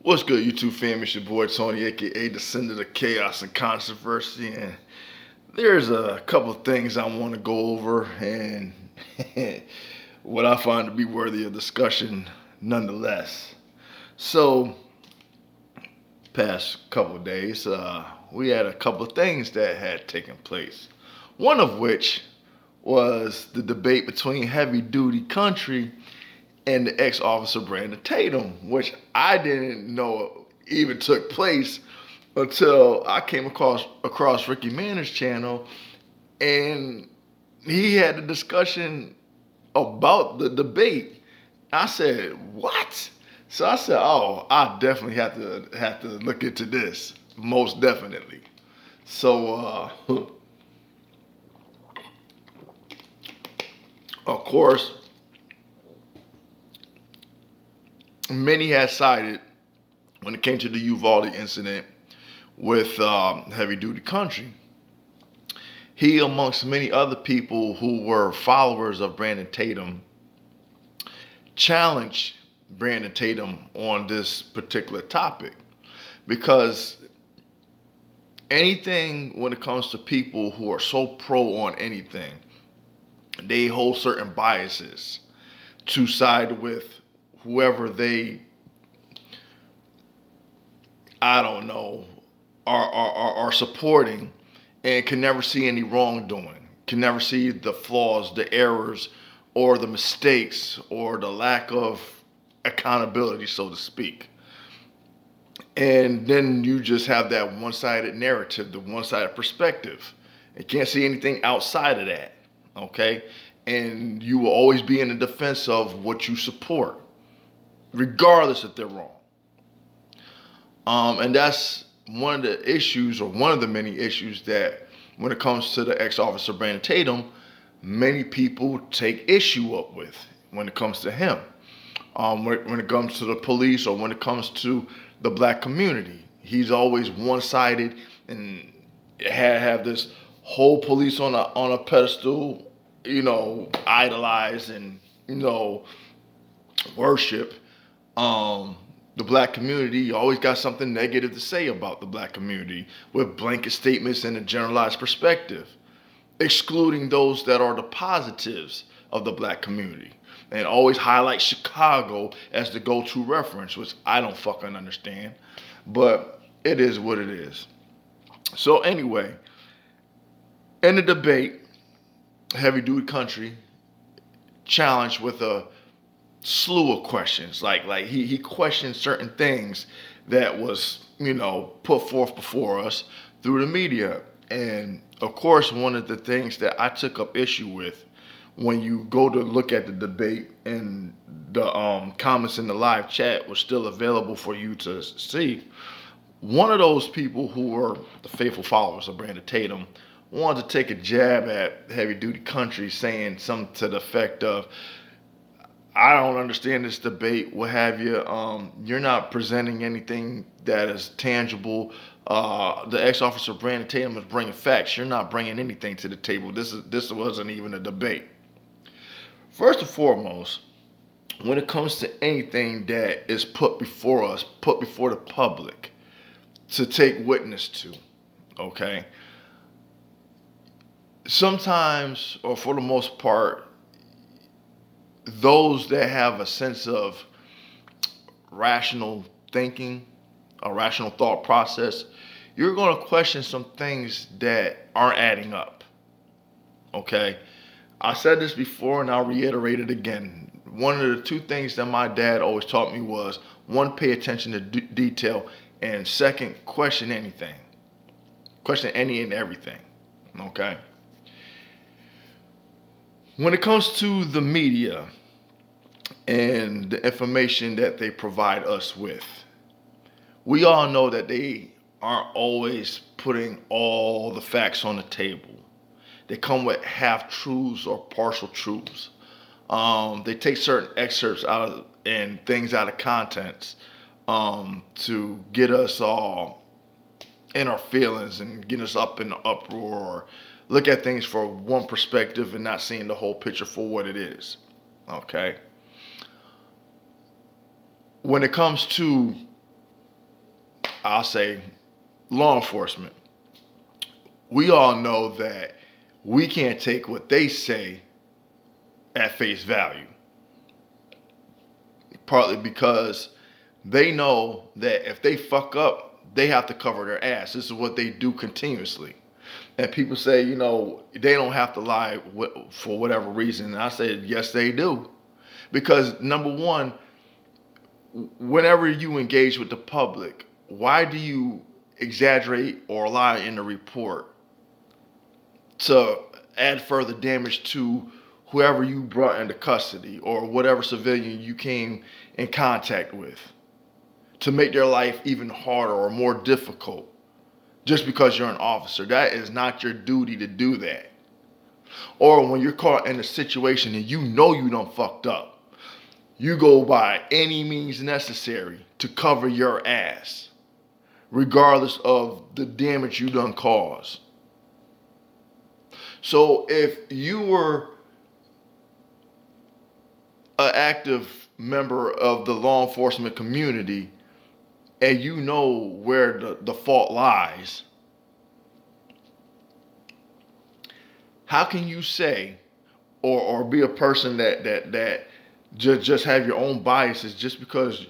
What's good, YouTube fam? It's your boy Tony, aka Descendant of Chaos and Controversy, and there's a couple of things I want to go over, and what I find to be worthy of discussion, nonetheless. So, past couple of days, we had a couple of things that had taken place. One of which was the debate between Heavy Duty Country and the ex-officer Brandon Tatum, which I didn't know even took place until I came across Ricky Manner's channel, and he had a discussion about the debate. I said, "What?" So I said, "Oh, I definitely have to look into this, most definitely." So, of course, many had sided when it came to the Uvalde incident with Heavy Duty Country. He, amongst many other people who were followers of Brandon Tatum, challenged Brandon Tatum on this particular topic because anything when it comes to people who are so pro on anything, they hold certain biases to side with whoever they, I don't know, are supporting, and can never see any wrongdoing, can never see the flaws, the errors, or the mistakes, or the lack of accountability, so to speak. And then you just have that one sided narrative, the one sided perspective. You can't see anything outside of that, okay? And you will always be in the defense of what you support, regardless if they're wrong. And that's one of the issues, or one of the many issues, that when it comes to the ex-officer Brandon Tatum, many people take issue up with when it comes to him. When it comes to the police, or when it comes to the black community, he's always one-sided and have this whole police on a pedestal, idolize and worship. Um, the black community, you always got something negative to say about the black community with blanket statements and a generalized perspective, excluding those that are the positives of the black community. And always highlight Chicago as the go-to reference, which I don't fucking understand. But it is what it is. So anyway, in the debate, Heavy Duty Country challenged with a slew of questions. Like he questioned certain things that was put forth before us through the media. And of course, one of the things that I took up issue with, when you go to look at the debate, and the comments in the live chat were still available for you to see, one of those people who were the faithful followers of Brandon Tatum wanted to take a jab at Heavy Duty Country, saying something to the effect of, "I don't understand this debate, what have you. You're not presenting anything that is tangible. The ex-officer Brandon Tatum is bringing facts. You're not bringing anything to the table. This wasn't even a debate." First and foremost, when it comes to anything that is put before us, put before the public to take witness to, okay? Sometimes, or for the most part, those that have a sense of rational thinking, a rational thought process, you're going to question some things that aren't adding up. Okay? I said this before and I'll reiterate it again. One of the two things that my dad always taught me was, one, pay attention to detail, and second, question anything. Question any and everything. Okay? When it comes to the media and the information that they provide us with, we all know that they aren't always putting all the facts on the table. They come with half truths or partial truths. They take certain excerpts out of, and things out of context, to get us all in our feelings and get us up in the uproar, or look at things from one perspective and not seeing the whole picture for what it is. Okay? When it comes to I'll say law enforcement, we all know that we can't take what they say at face value. Partly because they know that if they fuck up, they have to cover their ass. This is what they do continuously. And people say, they don't have to lie for whatever reason. And I say, yes, they do. Because number one, whenever you engage with the public, why do you exaggerate or lie in the report to add further damage to whoever you brought into custody or whatever civilian you came in contact with, to make their life even harder or more difficult just because you're an officer? That is not your duty to do that. Or when you're caught in a situation and you know you done fucked up, you go by any means necessary to cover your ass, regardless of the damage you done caused. So if you were an active member of the law enforcement community and you know where the fault lies, how can you say or be a person that just have your own biases just because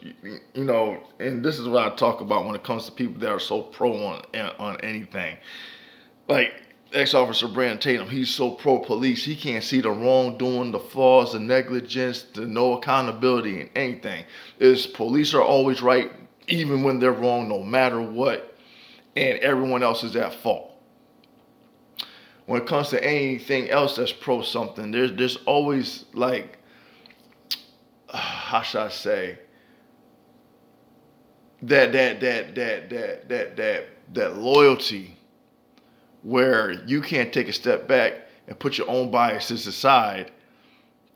and this is what I talk about when it comes to people that are so pro on anything. Like ex-officer Brandon Tatum, he's so pro-police, he can't see the wrongdoing, the flaws, the negligence, the no accountability in anything. Is police are always right, even when they're wrong, no matter what, and everyone else is at fault. When it comes to anything else that's pro something, there's always like, how should I say, that loyalty where you can't take a step back and put your own biases aside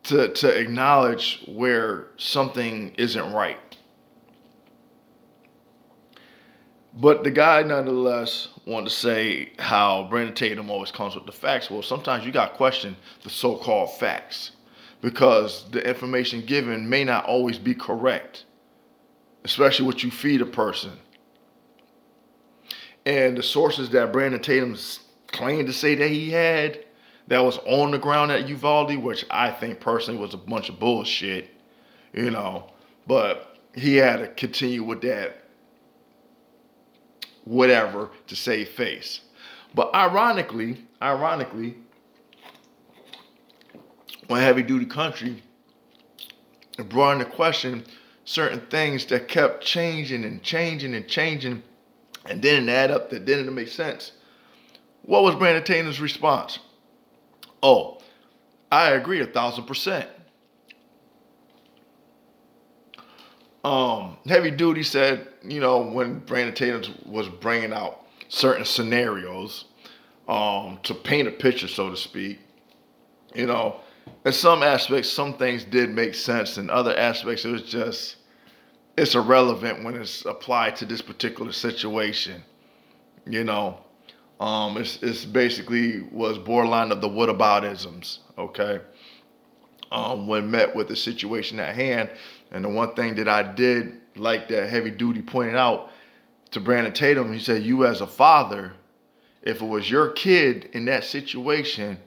to acknowledge where something isn't right. But the guy nonetheless wanted to say how Brandon Tatum always comes with the facts. Well, sometimes you got to question the so-called facts because the information given may not always be correct, especially what you feed a person. And the sources that Brandon Tatum claimed to say that he had that was on the ground at Uvalde, which I think personally was a bunch of bullshit, but he had to continue with that whatever to save face. But ironically, when Heavy Duty Country brought into question certain things that kept changing and changing and changing and didn't add up, that didn't make sense, what was Brandon Tatum's response? Oh, I agree 1,000%. Heavy Duty said, when Brandon Tatum was bringing out certain scenarios, to paint a picture, so to speak, in some aspects, some things did make sense. In other aspects, it's irrelevant when it's applied to this particular situation. It's basically was borderline of the whataboutisms, okay? When met with the situation at hand. And the one thing that I did like that Heavy Duty pointed out to Brandon Tatum, he said, you as a father, if it was your kid in that situation,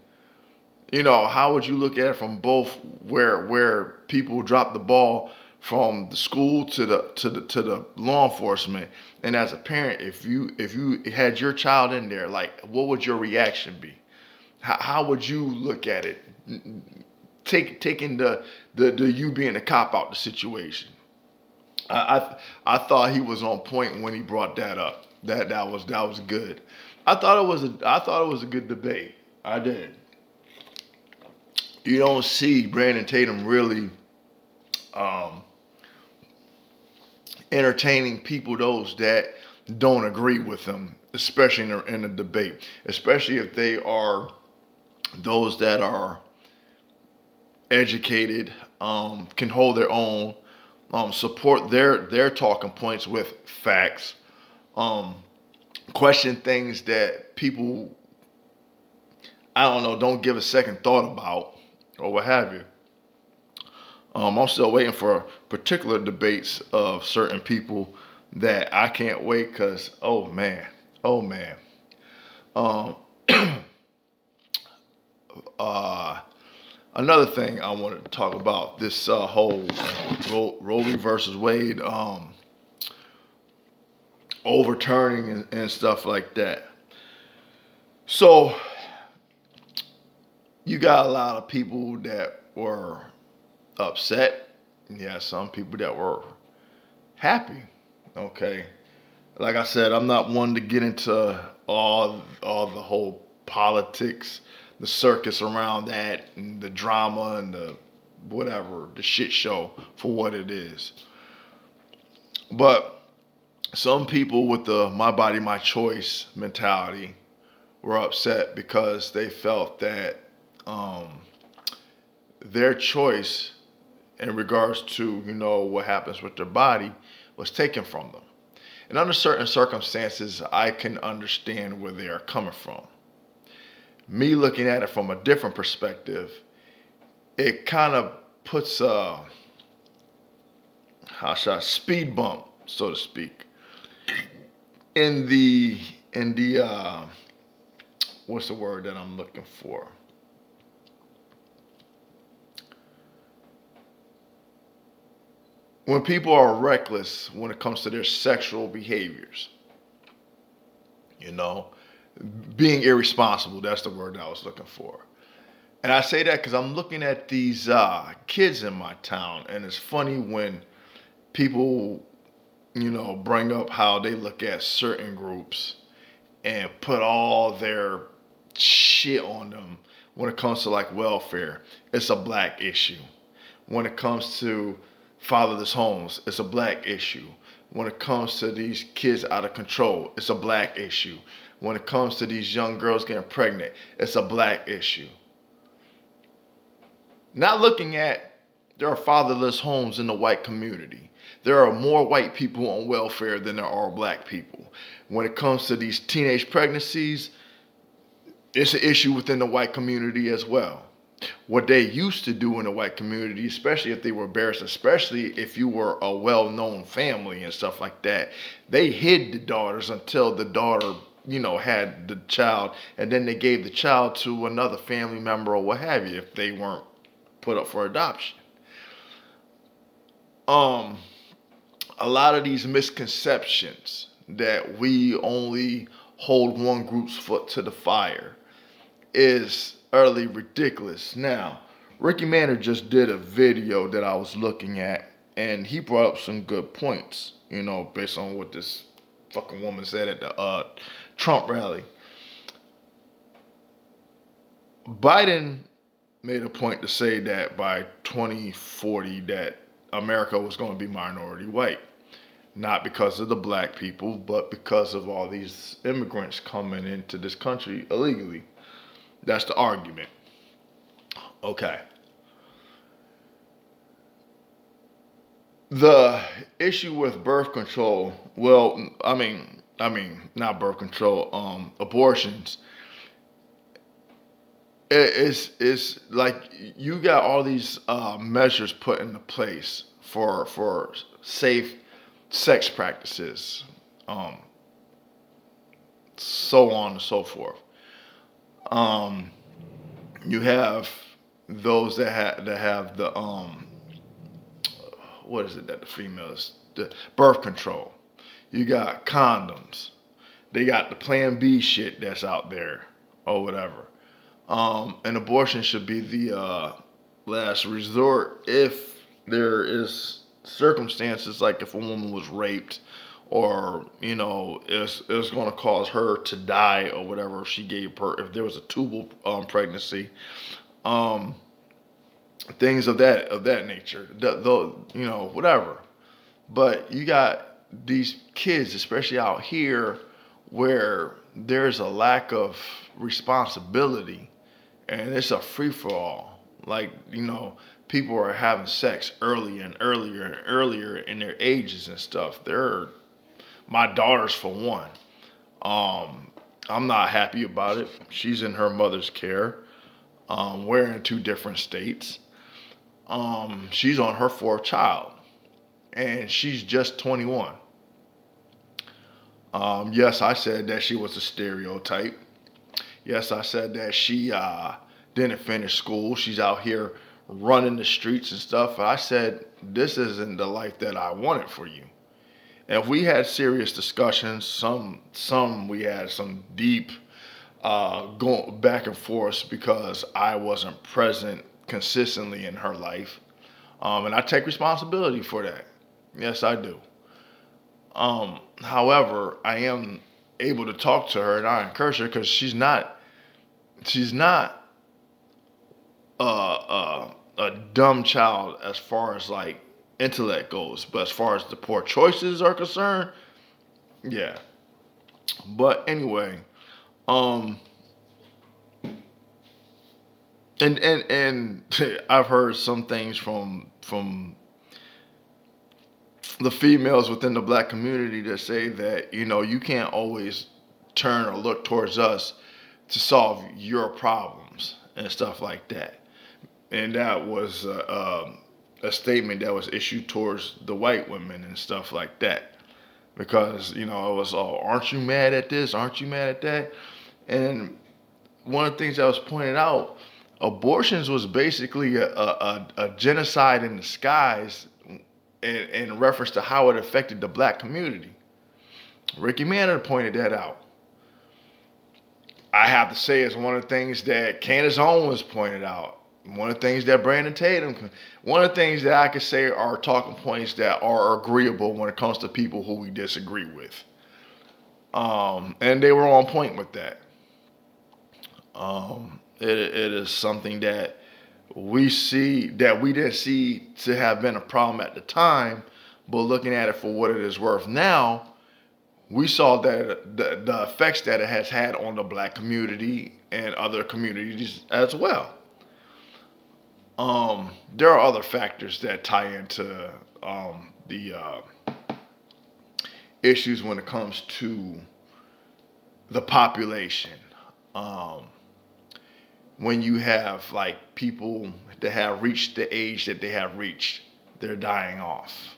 how would you look at it from both where people drop the ball from the school to the law enforcement, and as a parent, if you had your child in there, like what would your reaction be? How would you look at it? Taking the you being the cop out the situation. I thought he was on point when he brought that up. That was good. I thought it was a good debate. I did. You don't see Brandon Tatum really entertaining people, those that don't agree with him, especially in a debate, especially if they are those that are educated, can hold their own, support their talking points with facts, question things that people, I don't know, don't give a second thought about or what have you. I'm still waiting for particular debates of certain people that I can't wait because, oh man. Um, uh, Another thing I wanted to talk about this whole Roe v. versus Wade overturning and stuff like that. So you got a lot of people that were upset. Yeah, some people that were happy. Okay, like I said, I'm not one to get into all the whole politics, the circus around that, and the drama and the whatever, the shit show for what it is. But some people with the my body, my choice mentality were upset because they felt that um, their choice in regards to what happens with their body was taken from them. And under certain circumstances, I can understand where they are coming from. Me looking at it from a different perspective, it kind of puts a speed bump, so to speak, in the what's the word that I'm looking for? When people are reckless when it comes to their sexual behaviors, you know, being irresponsible, that's the word that I was looking for. And I say that because I'm looking at these kids in my town, and it's funny when people, bring up how they look at certain groups and put all their shit on them when it comes to like welfare. It's a black issue. When it comes to fatherless homes, it's a black issue. When it comes to these kids out of control, it's a black issue. When it comes to these young girls getting pregnant, it's a black issue. Not looking at there are fatherless homes in the white community. There are more white people on welfare than there are black people. When it comes to these teenage pregnancies, it's an issue within the white community as well. What they used to do in the white community, especially if they were embarrassed, especially if you were a well-known family and stuff like that, they hid the daughters until the daughter, had the child, and then they gave the child to another family member or what have you if they weren't put up for adoption. Um, a lot of these misconceptions that we only hold one group's foot to the fire is utterly ridiculous. Now, Ricky Manor just did a video that I was looking at, and he brought up some good points, based on what this fucking woman said at the Trump rally. Biden made a point to say that by 2040 that America was going to be minority white. Not because of the black people, but because of all these immigrants coming into this country illegally. That's the argument. Okay. The issue with birth control, well, not birth control, abortions. It's like you got all these measures put into place for safe sex practices, um, so on and so forth. Um, you have those that have the what is it that the females, the birth control. You got condoms. They got the Plan B shit that's out there or whatever. And abortion should be the last resort if there is circumstances like if a woman was raped or it's going to cause her to die or whatever if she gave birth, if there was a tubal pregnancy, um, things of that nature, whatever. But you got these kids, especially out here, where there's a lack of responsibility and it's a free for all. Like, people are having sex earlier and earlier and earlier in their ages and stuff. They're my daughters for one. Um, I'm not happy about it. She's in her mother's care. We're in two different states. She's on her fourth child, and she's just 21. Yes, I said that she was a stereotype. Yes, I said that she didn't finish school. She's out here running the streets and stuff. I said, this isn't the life that I wanted for you. And we had serious discussions. Some we had some deep going back and forth because I wasn't present consistently in her life. And I take responsibility for that. Yes, I do. However, I am able to talk to her and I encourage her because she's not a dumb child as far as like intellect goes, but as far as the poor choices are concerned, yeah. But anyway, um, and I've heard some things from the females within the black community that say that you can't always turn or look towards us to solve your problems and stuff like that. And that was a statement that was issued towards the white women and stuff like that. Because it was, oh, aren't you mad at this? Aren't you mad at that? And one of the things that was pointed out, abortions was basically a genocide in disguise in reference to how it affected the black community. Ricky Manor pointed that out. I have to say it's one of the things that Candace Owens pointed out. One of the things that Brandon Tatum, one of the things that I could say are talking points that are agreeable when it comes to people who we disagree with. And they were on point with that. It is something that we see that we didn't see to have been a problem at the time, but looking at it for what it is worth now, we saw that the effects that it has had on the black community and other communities as well. There are other factors that tie into the issues when it comes to the population. Um, when you have like people that have reached the age that they have reached, they're dying off.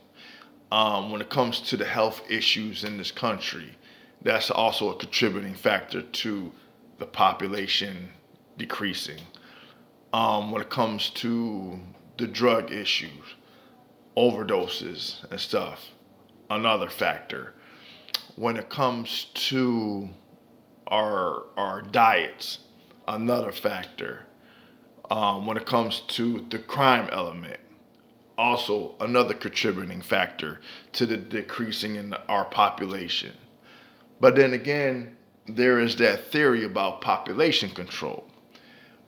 When it comes to the health issues in this country, that's also a contributing factor to the population decreasing. When it comes to the drug issues, overdoses and stuff, another factor. When it comes to our diets, another factor. When it comes to the crime element, also another contributing factor to the decreasing in our population. But then again, there is that theory about population control.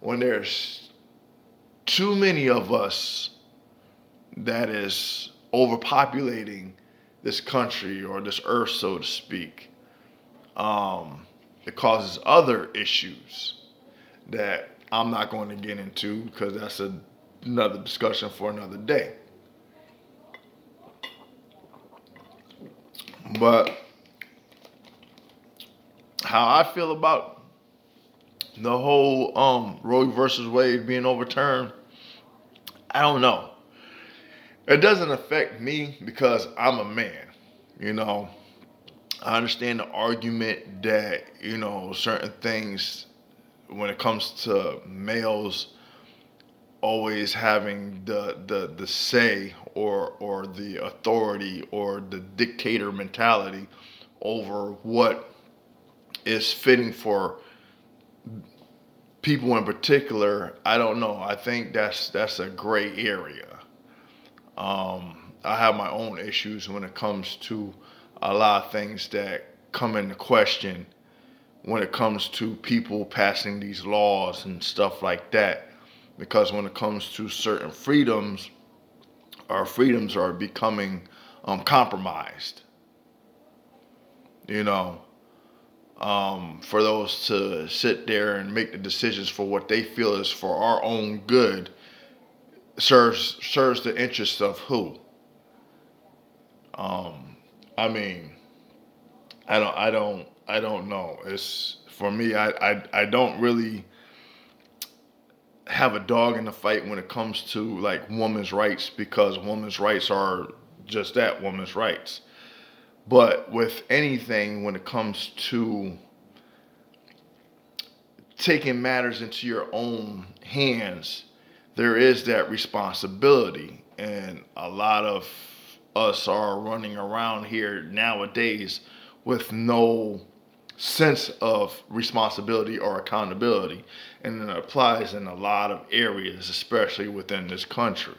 When there's too many of us that is overpopulating this country or this earth, so to speak, it causes other issues that I'm not going to get into because that's another discussion for another day. But how I feel about the whole Roe versus Wade being overturned, I don't know. It doesn't affect me because I'm a man. You know, I understand the argument that certain things when it comes to males always having the say or the authority or the dictator mentality over what is fitting for people in particular. I don't know. I think that's a gray area. I have my own issues when it comes to a lot of things that come into question when it comes to people passing these laws and stuff like that. Because when it comes to certain freedoms, our freedoms are becoming compromised. You know, for those to sit there and make the decisions for what they feel is for our own good serves the interests of who? Um, I mean, I don't know. It's for me. I don't really have a dog in the fight when it comes to like women's rights because women's rights are just that, women's rights. But with anything, when it comes to taking matters into your own hands, there is that responsibility. And a lot of us are running around here nowadays with no sense of responsibility or accountability. And it applies in a lot of areas, especially within this country.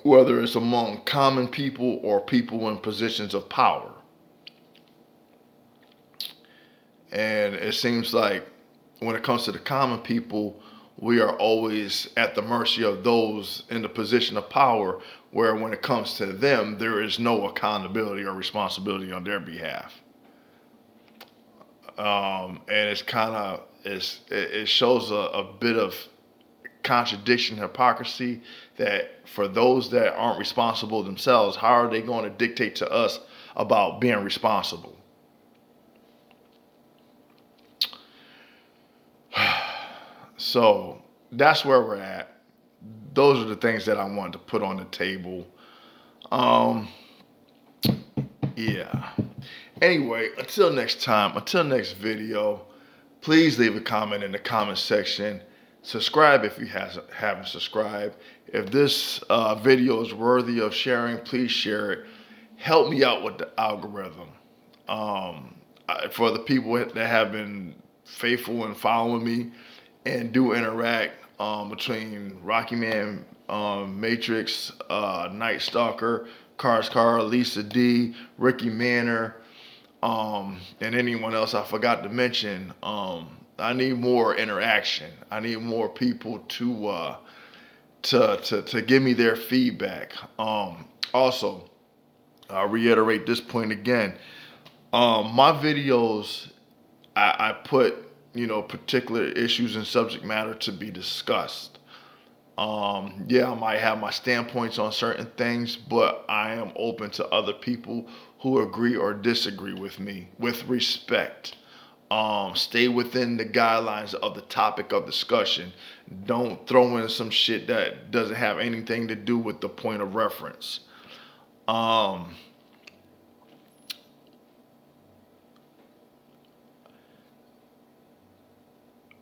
Whether it's among common people or people in positions of power. And it seems like when it comes to the common people, we are always at the mercy of those in the position of power, where when it comes to them, there is no accountability or responsibility on their behalf. And it's kind of it shows a bit of contradiction, hypocrisy, that for those that aren't responsible themselves, how are they going to dictate to us about being responsible? So that's where we're at. Those are the things that I wanted to put on the table. Um, yeah. Anyway, until next time, until next video, please leave a comment in the comment section. Subscribe if you haven't subscribed. If this video is worthy of sharing, please share it. Help me out with the algorithm. For the people that have been faithful in following me and do interact between Rocky Man, Matrix, Night Stalker, Cars Car, Lisa D, Ricky Manor, and anyone else I forgot to mention. I need more interaction. I need more people to give me their feedback. Also, I'll reiterate this point again. My videos, I put particular issues and subject matter to be discussed. Yeah, I might have my standpoints on certain things, but I am open to other people who agree or disagree with me with respect. Stay within the guidelines of the topic of discussion. Don't throw in some shit that doesn't have anything to do with the point of reference. Um,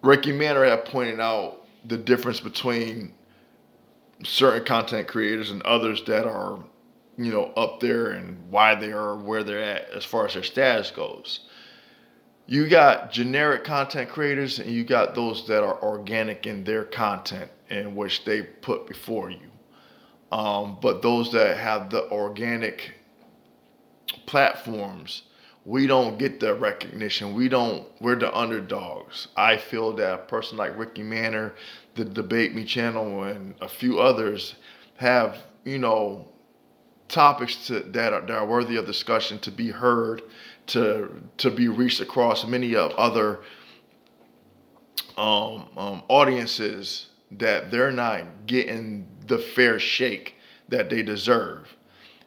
Ricky Manor had pointed out the difference between certain content creators and others that are, up there, and why they are where they're at as far as their status goes. You got generic content creators and you got those that are organic in their content in which they put before you. But those that have the organic platforms, we don't get the recognition. We're the underdogs. I feel that a person like Ricky Manor, the Debate Me channel, and a few others have, topics that are worthy of discussion, to be heard, to be reached across many of other audiences, that they're not getting the fair shake that they deserve.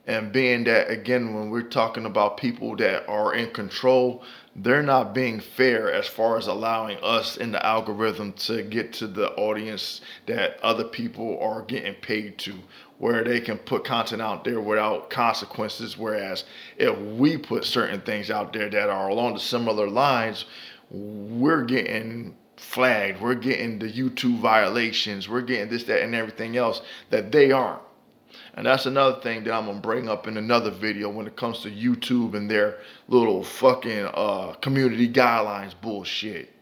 And being that, again, when we're talking about people that are in control, they're not being fair as far as allowing us in the algorithm to get to the audience that other people are getting paid to, where they can put content out there without consequences. Whereas if we put certain things out there that are along the similar lines, we're getting flagged, we're getting the YouTube violations, we're getting this, that, and everything else that they aren't. And that's another thing that I'm gonna bring up in another video when it comes to YouTube and their little fucking community guidelines bullshit.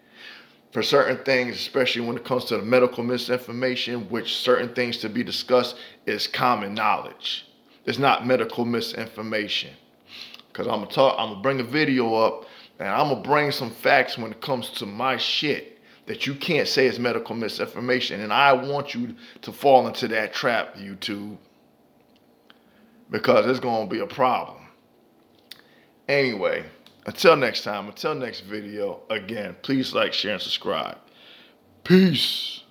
For certain things, especially when it comes to the medical misinformation, which certain things to be discussed is common knowledge. It's not medical misinformation. Cause I'm gonna bring a video up, and I'm gonna bring some facts when it comes to my shit that you can't say is medical misinformation. And I want you to fall into that trap, YouTube, because it's going to be a problem. Anyway, until next time, until next video, again, please like, share, and subscribe. Peace.